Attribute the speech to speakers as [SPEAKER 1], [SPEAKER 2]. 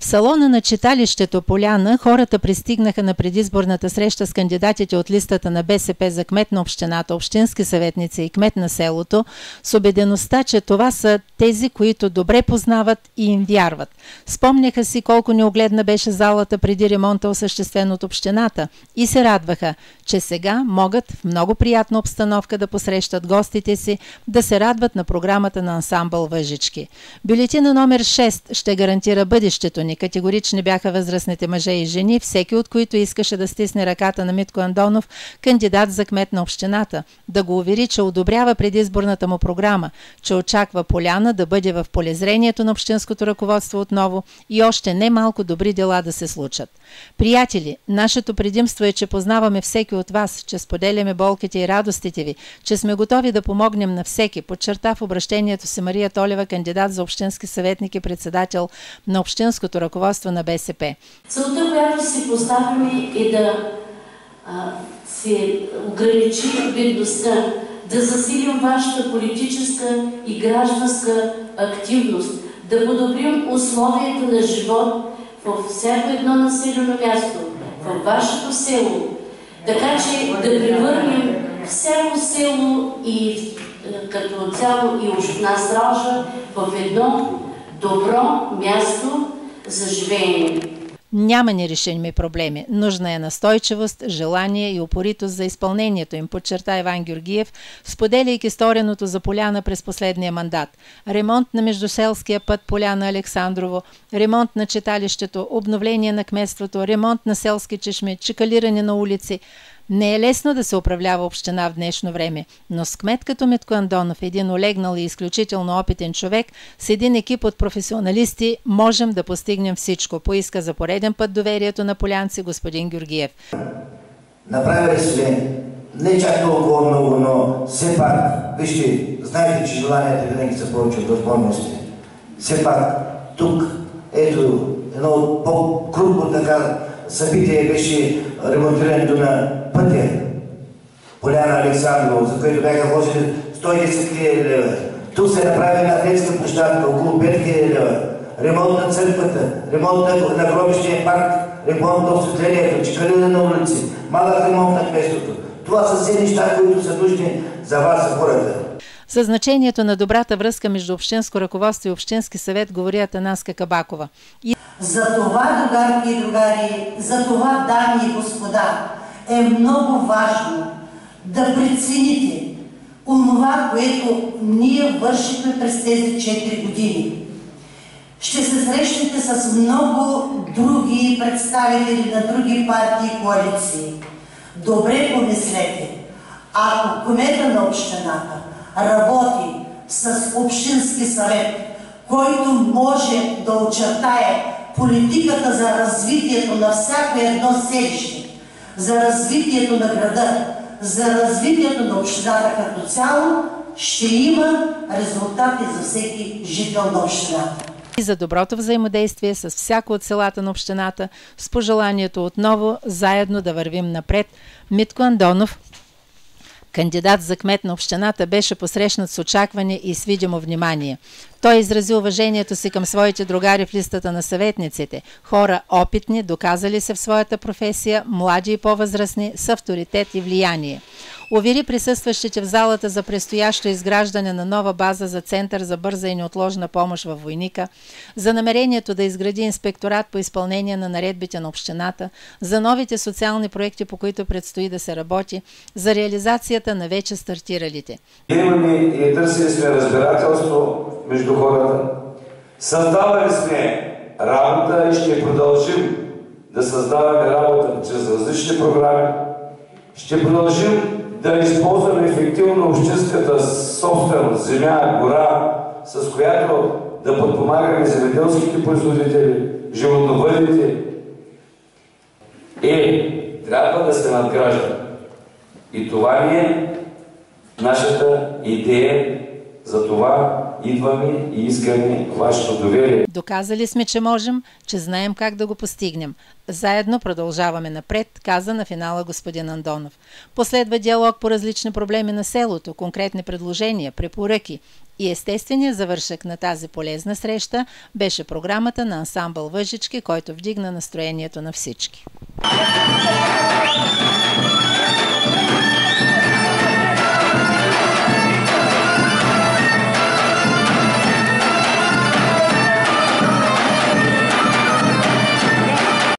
[SPEAKER 1] В салона на читалището Поляна хората пристигнаха на предизборната среща с кандидатите от листата на БСП за кмет на общината, общински съветници и кмет на селото, с убедеността, че това са тези, които добре познават и им вярват. Спомняха си колко неогледна беше залата преди ремонта, осъществен от общината, и се радваха, че сега могат в много приятна обстановка да посрещат гостите си, да се радват на програмата на ансамбъл Въжички. Бюлетина номер 6 ще гарантира бъдещето ни. Категорични бяха възрастните мъже и жени, всеки от които искаше да стисне ръката на Митко Андонов, кандидат за кмет на общината, да го увери, че одобрява предизборната му програма, че очаква Поляна да бъде в полезрението на общинското ръководство отново и още немалко добри дела да се случат. Приятели, нашето предимство е, че познаваме всеки от вас, че споделяме болките и радостите ви, че сме готови да помогнем на всеки, подчерта в обращението си Мария Толева, кандидат за общински съветник и председател на общинското ръководство на БСП.
[SPEAKER 2] Целта, която си поставяме, е да се ограничим бедността, да засилим вашата политическа и гражданска активност, да подобрим условията на живот във всяко едно населено място, във вашето село, така че да превърнем всяко село и като цяло и община Стралджа в едно добро място за живеене.
[SPEAKER 1] Няма нерешими проблеми. Нужна е настойчивост, желание и упоритост за изпълнението им, подчерта Иван Георгиев, споделяйки стореното за Поляна през последния мандат. Ремонт на междуселския път Поляна-Александрово, ремонт на читалището, обновление на кметството, ремонт на селски чешми, чекалиране на улици. Не е лесно да се управлява община в днешно време, но с кмет като Митко Андонов, един олегнал и изключително опитен човек, с един екип от професионалисти можем да постигнем всичко, поиска за пореден път доверието на полянци господин Георгиев.
[SPEAKER 3] Направили сме не чак толкова много, но все пак, вижте, знаете, че желанията винаги са повече от възможности. Все пак, тук, ето, едно по-крупно така събитие беше ремонтирането на пътя Поляна-Александрово, за което бяха вложили 110 хиляди лева. Тук се направи една детска площадка, около 5 хиляди лева. Ремонт на църквата, ремонт на гробищния парк, ремонт на осветлението, чекалина на улици, малък ремонт на кметството. Това са все неща, които са нужни за вас, за хората.
[SPEAKER 1] За значението на добрата връзка между общинско ръководство и общински съвет говори Атанаска Кабакова.
[SPEAKER 4] За това, другарки и другари, за това, дами и господа, е много важно да прецените онова, което ние вършихме през тези 4 години. Ще се срещнете с много други представители на други партии и коалиции. Добре помислете, ако кмета на общината работи с общински съвет, който може да очертае политиката за развитието на всяко едно селище, за развитието на града, за развитието на общината като цяло, ще има резултати за всеки жител на общината.
[SPEAKER 1] И за доброто взаимодействие с всяко от селата на общината, с пожеланието отново заедно да вървим напред, Митко Андонов, кандидат за кмет на общината, беше посрещнат с очакване и с видимо внимание. Той изрази уважението си към своите другари в листата на съветниците, хора опитни, доказали се в своята професия, млади и по-възрастни, с авторитет и влияние. Увери присъстващите в залата за предстоящо изграждане на нова база за Център за бърза и неотложна помощ във Войника, за намерението да изгради инспекторат по изпълнение на наредбите на общината, за новите социални проекти, по които предстои да се работи, за реализацията на вече стартиралите.
[SPEAKER 5] Имаме и търсили сме разбирателство между хората. Създавали сме работа и ще продължим да създаваме работа чрез различни програми. Ще продължим да използваме ефективно общинската собственост, земя, гора, с която да подпомагаме земеделските производители, животновъдите. Трябва да се надгражда. И това ни е нашата идея за това идваме и искаме вашето доверие.
[SPEAKER 1] Доказали сме, че можем, че знаем как да го постигнем. Заедно продължаваме напред, каза на финала господин Андонов. Последва диалог по различни проблеми на селото, конкретни предложения, препоръки. И естественият завършък на тази полезна среща беше програмата на ансамбъл Въжички, който вдигна настроението на всички.